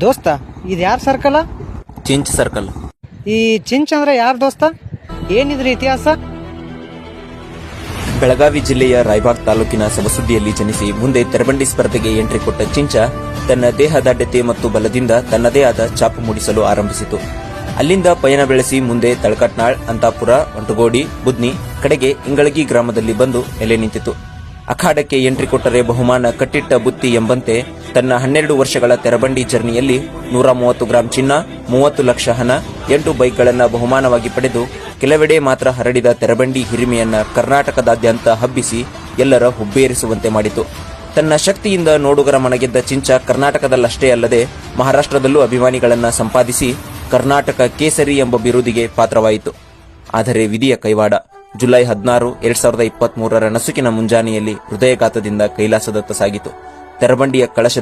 ದೋಸ್ತ ಇದು ಯಾರ ಸರ್ಕಲ್? ಚಿಂಚ್ ಸರ್ಕಲ್. ಈ ಚಿಂಚ್ ಅಂದ್ರೆ ಯಾರ ದೋಸ್ತ? ಏನಿದ್ರಿ ಇತಿಹಾಸ? ಬೆಳಗಾವಿ ಜಿಲ್ಲೆಯ ರಾಯಬಾಗ್ ತಾಲೂಕಿನ ಸಬಸುದ್ದಿಯಲ್ಲಿ ಜನಿಸಿ ಮುಂದೆ ತೆರಬಂಡಿ ಸ್ಪರ್ಧೆಗೆ ಎಂಟ್ರಿ ಕೊಟ್ಟ ಚಿಂಚ ತನ್ನ ದೇಹದಾಢ್ಯತೆ ಮತ್ತು ಬಲದಿಂದ ತನ್ನದೇ ಆದ ಛಾಪು ಮೂಡಿಸಲು ಆರಂಭಿಸಿತು. ಅಲ್ಲಿಂದ ಪಯಣ ಬೆಳೆಸಿ ಮುಂದೆ ತಳಕಟ್ನಾಳ್, ಅಂತಾಪುರ, ಒಂಟಗೋಡಿ, ಬುದ್ನಿ, ಕಡೆಗೆ ಇಂಗಳಗಿ ಗ್ರಾಮದಲ್ಲಿ ಬಂದು ನೆಲೆ ನಿಂತಿತು. ಅಖಾಡಕ್ಕೆ ಎಂಟ್ರಿ ಕೊಟ್ಟರೆ ಬಹುಮಾನ ಕಟ್ಟಿಟ್ಟ ಬುತ್ತಿ ಎಂಬಂತೆ ತನ್ನ 12 ವರ್ಷಗಳ ತೆರಬಂಡಿ ಜರ್ನಿಯಲ್ಲಿ 130 ಗ್ರಾಂ ಚಿನ್ನ, 30 ಲಕ್ಷ ಹಣ, 8 ಬೈಕ್ಗಳನ್ನು ಬಹುಮಾನವಾಗಿ ಪಡೆದು ಕೆಲವೆಡೆ ಮಾತ್ರ ಹರಡಿದ ತೆರಬಂಡಿ ಹಿರಿಮೆಯನ್ನ ಕರ್ನಾಟಕದಾದ್ಯಂತ ಹಬ್ಬಿಸಿ ಎಲ್ಲರ ಹುಬ್ಬೇರಿಸುವಂತೆ ಮಾಡಿತು. ತನ್ನ ಶಕ್ತಿಯಿಂದ ನೋಡುಗರ ಮನಗೆದ್ದ ಚಿಂಚ ಕರ್ನಾಟಕದಲ್ಲಷ್ಟೇ ಅಲ್ಲದೆ ಮಹಾರಾಷ್ಟ್ರದಲ್ಲೂ ಅಭಿಮಾನಿಗಳನ್ನ ಸಂಪಾದಿಸಿ ಕರ್ನಾಟಕ ಕೇಸರಿ ಎಂಬ ಬಿರುದಿಗೆ ಪಾತ್ರವಾಯಿತು. ಆದರೆ ವಿಧಿಯ ಕೈವಾಡ. ಜುಲೈ 16, 2023 ನಸುಕಿನ ಮುಂಜಾನೆಯಲ್ಲಿ ಹೃದಯಘಾತದಿಂದ ಕೈಲಾಸದತ್ತ ಸಾಗಿತು. ತೆರಬಂಡಿಯ ಕಳಶ